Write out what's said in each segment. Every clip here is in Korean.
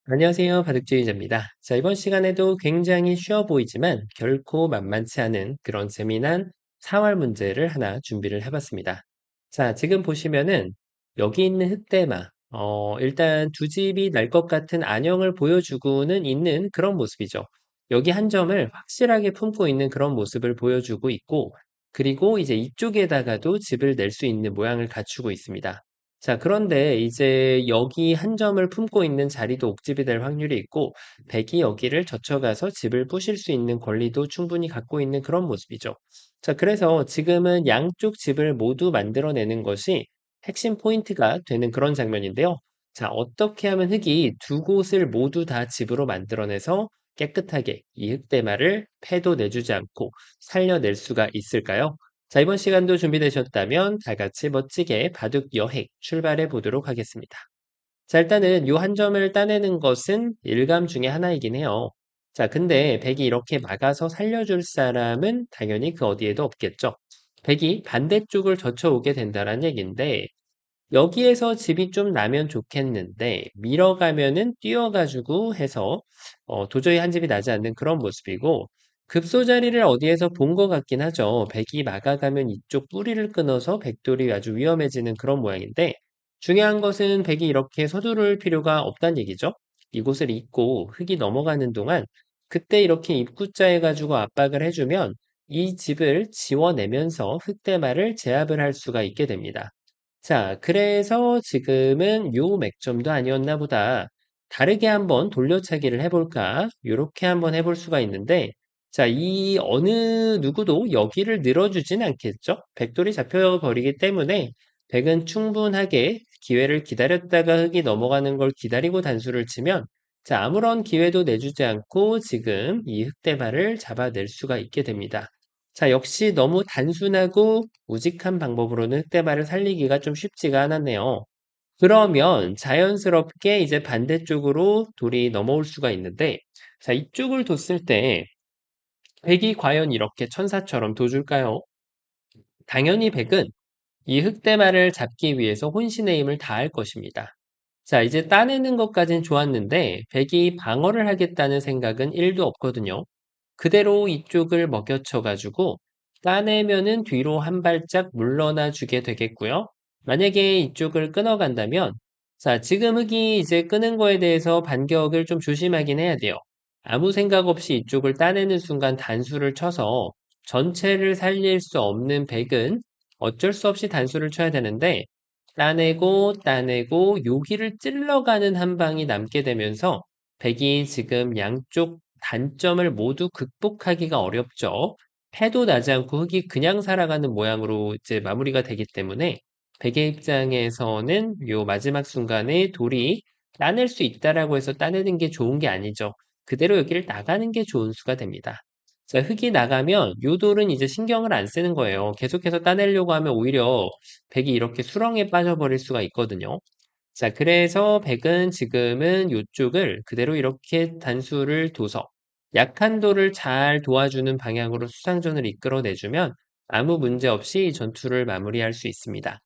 안녕하세요. 바둑주의자입니다. 자, 이번 시간에도 굉장히 쉬워 보이지만 결코 만만치 않은 그런 재미난 사활 문제를 하나 준비를 해봤습니다. 자, 지금 보시면은 여기 있는 흑대마, 일단 두 집이 날 것 같은 안형을 보여주고는 있는 그런 모습이죠. 여기 한 점을 확실하게 품고 있는 그런 모습을 보여주고 있고, 그리고 이제 이쪽에다가도 집을 낼 수 있는 모양을 갖추고 있습니다. 자, 그런데 이제 여기 한 점을 품고 있는 자리도 옥집이 될 확률이 있고, 백이 여기를 젖혀가서 집을 부실 수 있는 권리도 충분히 갖고 있는 그런 모습이죠. 자, 그래서 지금은 양쪽 집을 모두 만들어내는 것이 핵심 포인트가 되는 그런 장면인데요. 자, 어떻게 하면 흙이 두 곳을 모두 다 집으로 만들어내서 깨끗하게 이 흙대마를 패도 내주지 않고 살려낼 수가 있을까요? 자, 이번 시간도 준비되셨다면 다 같이 멋지게 바둑 여행 출발해 보도록 하겠습니다. 자, 일단은 요 한 점을 따내는 것은 일감 중에 하나이긴 해요. 자, 근데 백이 이렇게 막아서 살려줄 사람은 당연히 그 어디에도 없겠죠. 백이 반대쪽을 젖혀오게 된다는 얘기인데, 여기에서 집이 좀 나면 좋겠는데, 밀어가면은 뛰어가지고 해서, 도저히 한 집이 나지 않는 그런 모습이고, 급소 자리를 어디에서 본 것 같긴 하죠. 백이 막아가면 이쪽 뿌리를 끊어서 백돌이 아주 위험해지는 그런 모양인데, 중요한 것은 백이 이렇게 서두를 필요가 없다는 얘기죠. 이곳을 잇고 흙이 넘어가는 동안, 그때 이렇게 입구자 해가지고 압박을 해주면, 이 집을 지워내면서 흙대마를 제압을 할 수가 있게 됩니다. 자, 그래서 지금은 요 맥점도 아니었나 보다. 다르게 한번 돌려차기를 해볼까? 요렇게 한번 해볼 수가 있는데, 자, 이 어느 누구도 여기를 늘어주진 않겠죠? 백돌이 잡혀버리기 때문에 백은 충분하게 기회를 기다렸다가 흙이 넘어가는 걸 기다리고 단수를 치면, 자, 아무런 기회도 내주지 않고 지금 이 흙대발을 잡아낼 수가 있게 됩니다. 자, 역시 너무 단순하고 우직한 방법으로는 흑대발을 살리기가 좀 쉽지가 않았네요. 그러면 자연스럽게 이제 반대쪽으로 돌이 넘어올 수가 있는데, 자, 이쪽을 뒀을 때 백이 과연 이렇게 천사처럼 둬줄까요? 당연히 백은 이 흑대발을 잡기 위해서 혼신의 힘을 다할 것입니다. 자, 이제 따내는 것까진 좋았는데, 백이 방어를 하겠다는 생각은 1도 없거든요. 그대로 이쪽을 먹여쳐가지고 따내면은 뒤로 한 발짝 물러나 주게 되겠고요. 만약에 이쪽을 끊어간다면, 자, 지금 흙이 이제 끄는 거에 대해서 반격을 좀 조심하긴 해야 돼요. 아무 생각 없이 이쪽을 따내는 순간 단수를 쳐서 전체를 살릴 수 없는 백은 어쩔 수 없이 단수를 쳐야 되는데, 따내고 여기를 찔러가는 한 방이 남게 되면서 백이 지금 양쪽 단점을 모두 극복하기가 어렵죠. 패도 나지 않고 흙이 그냥 살아가는 모양으로 이제 마무리가 되기 때문에 백의 입장에서는 요 마지막 순간에 돌이 따낼 수 있다라고 해서 따내는 게 좋은 게 아니죠. 그대로 여기를 나가는 게 좋은 수가 됩니다. 자, 흙이 나가면 요 돌은 이제 신경을 안 쓰는 거예요. 계속해서 따내려고 하면 오히려 백이 이렇게 수렁에 빠져버릴 수가 있거든요. 자, 그래서 백은 지금은 이쪽을 그대로 이렇게 단수를 둬서 약한 돌을 잘 도와주는 방향으로 수상전을 이끌어내주면 아무 문제 없이 전투를 마무리할 수 있습니다.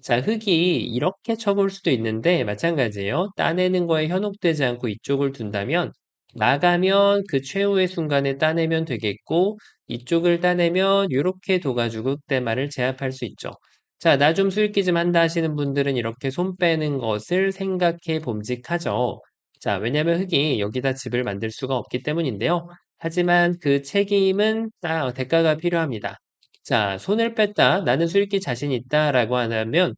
자, 흙이 이렇게 쳐볼 수도 있는데 마찬가지예요. 따내는 거에 현혹되지 않고 이쪽을 둔다면 나가면 그 최후의 순간에 따내면 되겠고 이쪽을 따내면 이렇게 둬가지고 흑대마를 제압할 수 있죠. 자, 나 좀 수익기 좀 한다 하시는 분들은 이렇게 손 빼는 것을 생각해 봄직하죠. 자, 왜냐면 흙이 여기다 집을 만들 수가 없기 때문인데요. 하지만 그 책임은 대가가 필요합니다. 자, 손을 뺐다. 나는 수익기 자신 있다라고 한다면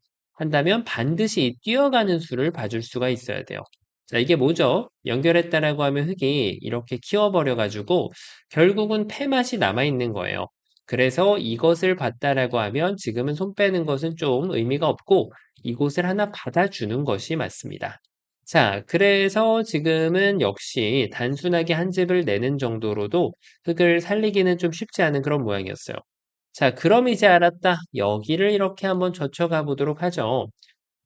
반드시 뛰어가는 수를 봐줄 수가 있어야 돼요. 자, 이게 뭐죠? 연결했다라고 하면 흙이 이렇게 키워버려가지고 결국은 폐맛이 남아있는 거예요. 그래서 이것을 봤다라고 하면 지금은 손 빼는 것은 좀 의미가 없고 이곳을 하나 받아주는 것이 맞습니다. 자, 그래서 지금은 역시 단순하게 한 집을 내는 정도로도 흙을 살리기는 좀 쉽지 않은 그런 모양이었어요. 자, 그럼 이제 알았다. 여기를 이렇게 한번 젖혀가 보도록 하죠.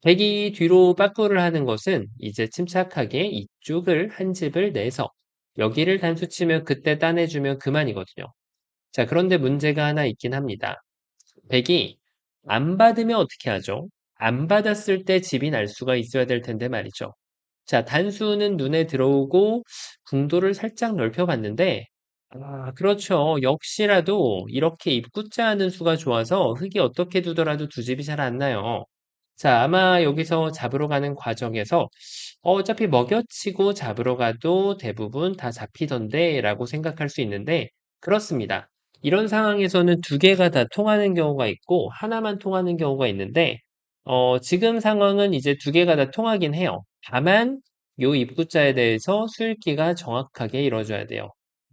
백이 뒤로 빠꾸를 하는 것은 이제 침착하게 이쪽을 한 집을 내서 여기를 단수치면 그때 따내주면 그만이거든요. 자, 그런데 문제가 하나 있긴 합니다. 백이 안 받으면 어떻게 하죠? 안 받았을 때 집이 날 수가 있어야 될 텐데 말이죠. 자, 단수는 눈에 들어오고 궁도를 살짝 넓혀봤는데, 그렇죠. 역시라도 이렇게 입구자 하는 수가 좋아서 흙이 어떻게 두더라도 두 집이 잘 안 나요. 자, 아마 여기서 잡으러 가는 과정에서 어차피 먹여치고 잡으러 가도 대부분 다 잡히던데 라고 생각할 수 있는데, 그렇습니다. 이런 상황에서는 두 개가 다 통하는 경우가 있고, 하나만 통하는 경우가 있는데, 지금 상황은 이제 두 개가 다 통하긴 해요. 다만, 요 입구자에 대해서 수읽기가 정확하게 이루어져야 돼요.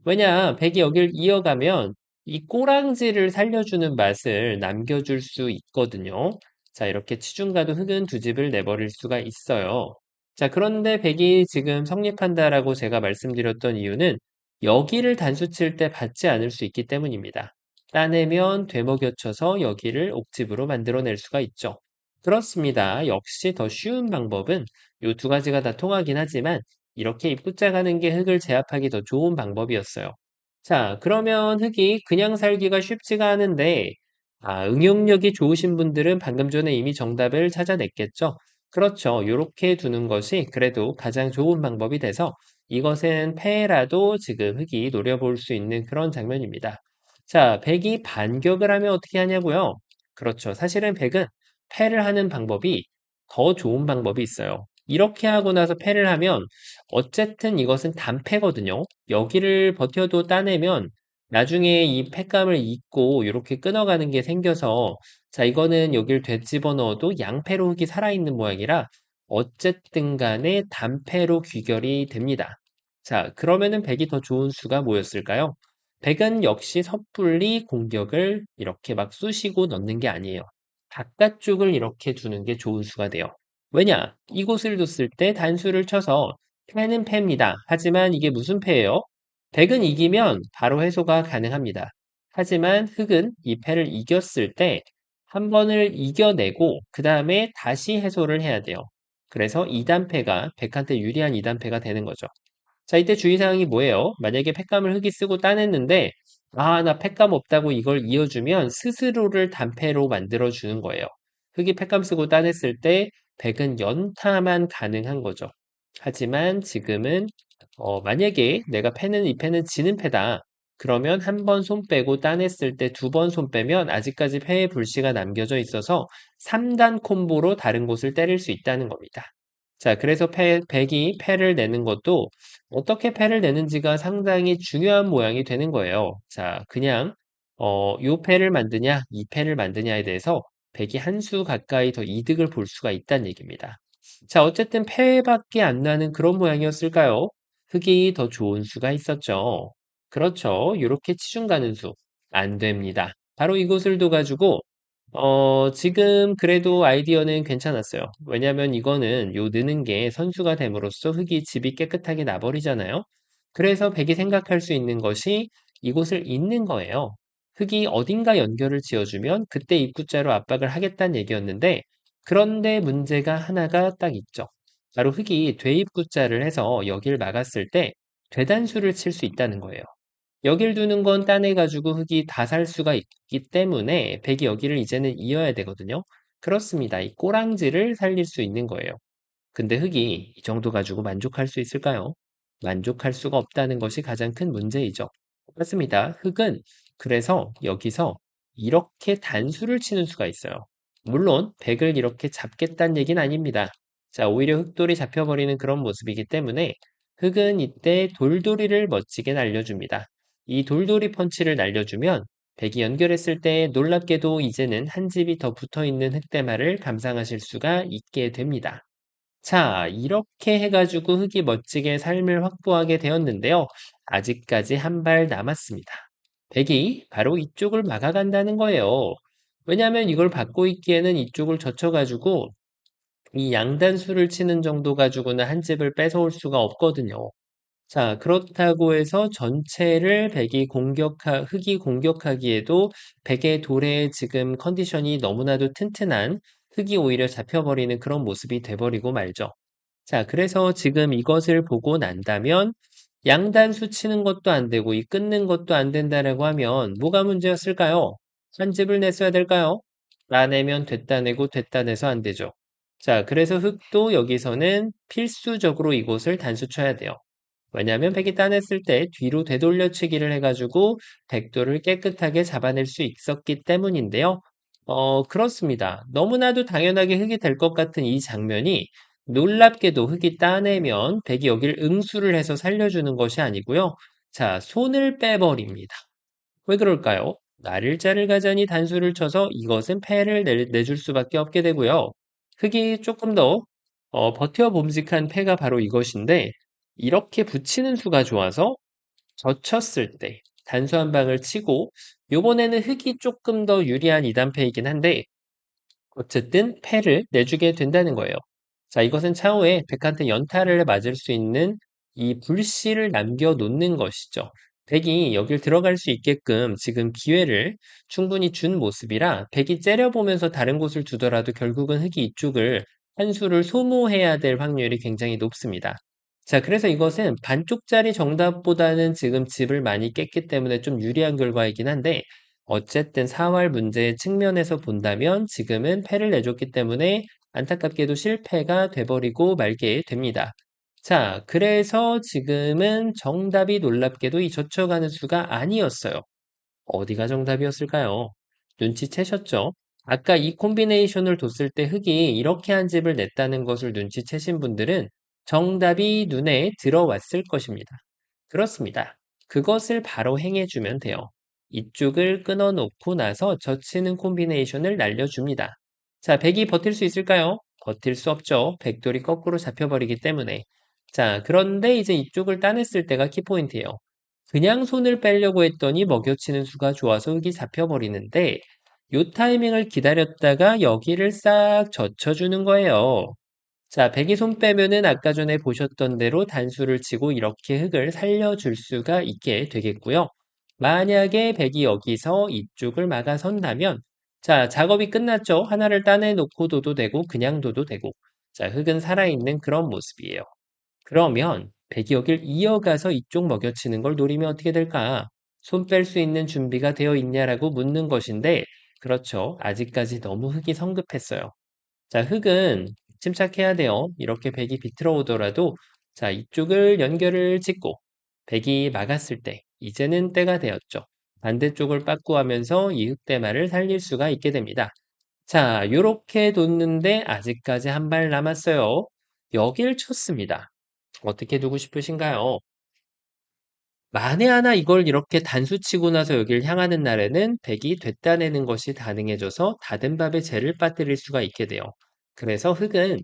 왜냐, 백이 여길 이어가면 이 꼬랑지를 살려주는 맛을 남겨줄 수 있거든요. 자, 이렇게 치중가도 흙은 두 집을 내버릴 수가 있어요. 자, 그런데 백이 지금 성립한다라고 제가 말씀드렸던 이유는 여기를 단수 칠 때 받지 않을 수 있기 때문입니다. 따내면 되먹여쳐서 여기를 옥집으로 만들어낼 수가 있죠. 그렇습니다. 역시 더 쉬운 방법은 이 두 가지가 다 통하긴 하지만 이렇게 입구자 가는 게 흙을 제압하기 더 좋은 방법이었어요. 자, 그러면 흙이 그냥 살기가 쉽지가 않은데, 응용력이 좋으신 분들은 방금 전에 이미 정답을 찾아냈겠죠? 그렇죠. 이렇게 두는 것이 그래도 가장 좋은 방법이 돼서 이것은 패라도 지금 흙이 노려볼 수 있는 그런 장면입니다. 자, 백이 반격을 하면 어떻게 하냐고요? 그렇죠. 사실은 백은 패를 하는 방법이 더 좋은 방법이 있어요. 이렇게 하고 나서 패를 하면 어쨌든 이것은 단패거든요. 여기를 버텨도 따내면 나중에 이 패감을 잊고 이렇게 끊어가는 게 생겨서 자, 이거는 여길 되집어 넣어도 양패로 흙이 살아있는 모양이라 어쨌든 간에 단패로 귀결이 됩니다. 자, 그러면은 백이 더 좋은 수가 뭐였을까요? 백은 역시 섣불리 공격을 이렇게 막 쑤시고 넣는 게 아니에요. 바깥쪽을 이렇게 두는 게 좋은 수가 돼요. 왜냐? 이곳을 뒀을 때 단수를 쳐서 패는 패입니다. 하지만 이게 무슨 패예요? 백은 이기면 바로 해소가 가능합니다. 하지만 흑은 이 패를 이겼을 때 한 번을 이겨내고 그 다음에 다시 해소를 해야 돼요. 그래서 2단패가 백한테 유리한 2단패가 되는 거죠. 자, 이때 주의사항이 뭐예요? 만약에 팩감을 흙이 쓰고 따냈는데, 나 팩감 없다고 이걸 이어주면 스스로를 단패로 만들어주는 거예요. 흙이 팩감 쓰고 따냈을 때 백은 연타만 가능한 거죠. 하지만 지금은, 만약에 내가 패는 이 패는 지는 패다. 그러면 한 번 손 빼고 따냈을 때 두 번 손 빼면 아직까지 패의 불씨가 남겨져 있어서 3단 콤보로 다른 곳을 때릴 수 있다는 겁니다. 자, 그래서 백이 패를 내는 것도 어떻게 패를 내는지가 상당히 중요한 모양이 되는 거예요. 자, 그냥 요 패를 만드냐, 이 패를 만드냐에 대해서 백이 한 수 가까이 더 이득을 볼 수가 있다는 얘기입니다. 자, 어쨌든 패밖에 안 나는 그런 모양이었을까요? 흙이 더 좋은 수가 있었죠. 그렇죠. 이렇게 치중 가는 수. 안 됩니다. 바로 이것을 둬가지고 지금 그래도 아이디어는 괜찮았어요. 왜냐면 이거는 요 느는 게 선수가 됨으로써 흙이 집이 깨끗하게 나버리잖아요. 그래서 백이 생각할 수 있는 것이 이곳을 잇는 거예요. 흙이 어딘가 연결을 지어주면 그때 입구자로 압박을 하겠다는 얘기였는데 그런데 문제가 하나가 딱 있죠. 바로 흙이 되입구자를 해서 여길 막았을 때 되단수를 칠 수 있다는 거예요. 여길 두는 건 따내가지고 흙이 다 살 수가 있기 때문에 백이 여기를 이제는 이어야 되거든요. 그렇습니다. 이 꼬랑지를 살릴 수 있는 거예요. 근데 흙이 이 정도 가지고 만족할 수 있을까요? 만족할 수가 없다는 것이 가장 큰 문제이죠. 맞습니다. 흙은 그래서 여기서 이렇게 단수를 치는 수가 있어요. 물론 백을 이렇게 잡겠다는 얘기는 아닙니다. 자, 오히려 흙돌이 잡혀버리는 그런 모습이기 때문에 흙은 이때 돌돌이를 멋지게 날려줍니다. 이 돌돌이 펀치를 날려주면 백이 연결했을 때 놀랍게도 이제는 한 집이 더 붙어있는 흙대마를 감상하실 수가 있게 됩니다. 자, 이렇게 해가지고 흙이 멋지게 삶을 확보하게 되었는데요. 아직까지 한 발 남았습니다. 백이 바로 이쪽을 막아간다는 거예요. 왜냐하면 이걸 받고 있기에는 이쪽을 젖혀가지고 이 양단수를 치는 정도 가지고는 한 집을 뺏어올 수가 없거든요. 자, 그렇다고 해서 전체를 흙이 공격하기에도 백의 돌의 지금 컨디션이 너무나도 튼튼한 흙이 오히려 잡혀버리는 그런 모습이 돼버리고 말죠. 자, 그래서 지금 이것을 보고 난다면 양단수 치는 것도 안 되고 이 끊는 것도 안 된다라고 하면 뭐가 문제였을까요? 한 집을 냈어야 될까요? 따내면 됐다 내고 됐다 내서 안 되죠. 자, 그래서 흙도 여기서는 필수적으로 이곳을 단수 쳐야 돼요. 왜냐하면 팩이 따냈을 때 뒤로 되돌려치기를 해가지고 백도를 깨끗하게 잡아낼 수 있었기 때문인데요. 그렇습니다. 너무나도 당연하게 흙이 될 것 같은 이 장면이 놀랍게도 흙이 따내면 백이 여길 응수를 해서 살려주는 것이 아니고요. 자, 손을 빼버립니다. 왜 그럴까요? 날일자를 가자니 단수를 쳐서 이것은 패를 내줄 수밖에 없게 되고요. 흙이 조금 더 버텨봄직한 패가 바로 이것인데 이렇게 붙이는 수가 좋아서 젖혔을 때 단수 한 방을 치고 요번에는 흙이 조금 더 유리한 2단패이긴 한데 어쨌든 패를 내주게 된다는 거예요. 자, 이것은 차후에 백한테 연타를 맞을 수 있는 이 불씨를 남겨놓는 것이죠. 백이 여길 들어갈 수 있게끔 지금 기회를 충분히 준 모습이라 백이 째려보면서 다른 곳을 두더라도 결국은 흙이 이쪽을 한 수를 소모해야 될 확률이 굉장히 높습니다. 자, 그래서 이것은 반쪽짜리 정답보다는 지금 집을 많이 깼기 때문에 좀 유리한 결과이긴 한데 어쨌든 사활 문제의 측면에서 본다면 지금은 패를 내줬기 때문에 안타깝게도 실패가 돼버리고 말게 됩니다. 자, 그래서 지금은 정답이 놀랍게도 이 젖혀가는 수가 아니었어요. 어디가 정답이었을까요? 눈치채셨죠? 아까 이 콤비네이션을 뒀을 때 흙이 이렇게 한 집을 냈다는 것을 눈치채신 분들은 정답이 눈에 들어왔을 것입니다. 그렇습니다. 그것을 바로 행해주면 돼요. 이쪽을 끊어놓고 나서 젖히는 콤비네이션을 날려줍니다. 자, 백이 버틸 수 있을까요? 버틸 수 없죠. 백돌이 거꾸로 잡혀버리기 때문에. 자, 그런데 이제 이쪽을 따냈을 때가 키포인트예요. 그냥 손을 빼려고 했더니 먹여치는 수가 좋아서 흙이 잡혀버리는데 요 타이밍을 기다렸다가 여기를 싹 젖혀주는 거예요. 자, 백이 손 빼면은 아까 전에 보셨던 대로 단수를 치고 이렇게 흙을 살려줄 수가 있게 되겠고요. 만약에 백이 여기서 이쪽을 막아선다면 자, 작업이 끝났죠. 하나를 따내놓고 둬도 되고 그냥 둬도 되고 자, 흙은 살아있는 그런 모습이에요. 그러면 백이 여길 이어가서 이쪽 먹여치는 걸 노리면 어떻게 될까? 손 뺄 수 있는 준비가 되어 있냐라고 묻는 것인데 그렇죠. 아직까지 너무 흙이 성급했어요. 자, 흙은 침착해야 돼요. 이렇게 백이 비틀어 오더라도 자, 이쪽을 연결을 짓고 백이 막았을 때 이제는 때가 되었죠. 반대쪽을 빠꾸하면서 이 흙대마를 살릴 수가 있게 됩니다. 자, 요렇게 뒀는데 아직까지 한 발 남았어요. 여길 쳤습니다. 어떻게 두고 싶으신가요? 만에 하나 이걸 이렇게 단수 치고 나서 여길 향하는 날에는 백이 되따내는 것이 가능해져서 다된 밥에 재를 빠뜨릴 수가 있게 돼요. 그래서 흙은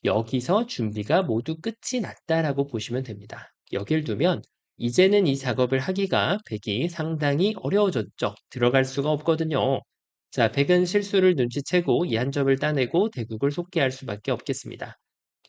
여기서 준비가 모두 끝이 났다라고 보시면 됩니다. 여길 두면 이제는 이 작업을 하기가 백이 상당히 어려워졌죠. 들어갈 수가 없거든요. 자, 백은 실수를 눈치채고 이 한 점을 따내고 대국을 속게 할 수밖에 없겠습니다.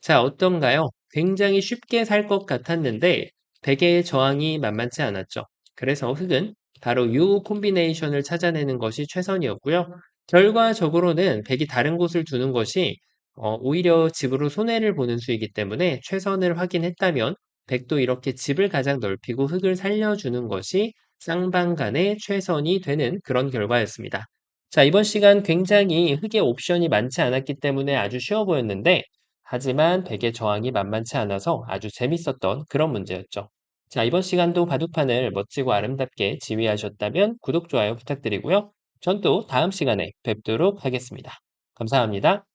자, 어떤가요? 굉장히 쉽게 살 것 같았는데 베개의 저항이 만만치 않았죠. 그래서 흙은 바로 이 콤비네이션을 찾아내는 것이 최선이었고요. 결과적으로는 백이 다른 곳을 두는 것이 오히려 집으로 손해를 보는 수이기 때문에 최선을 확인했다면 백도 이렇게 집을 가장 넓히고 흙을 살려주는 것이 쌍방간의 최선이 되는 그런 결과였습니다. 자, 이번 시간 굉장히 흙의 옵션이 많지 않았기 때문에 아주 쉬워 보였는데 하지만 백의 저항이 만만치 않아서 아주 재밌었던 그런 문제였죠. 자, 이번 시간도 바둑판을 멋지고 아름답게 지휘하셨다면 구독, 좋아요 부탁드리고요. 전 또 다음 시간에 뵙도록 하겠습니다. 감사합니다.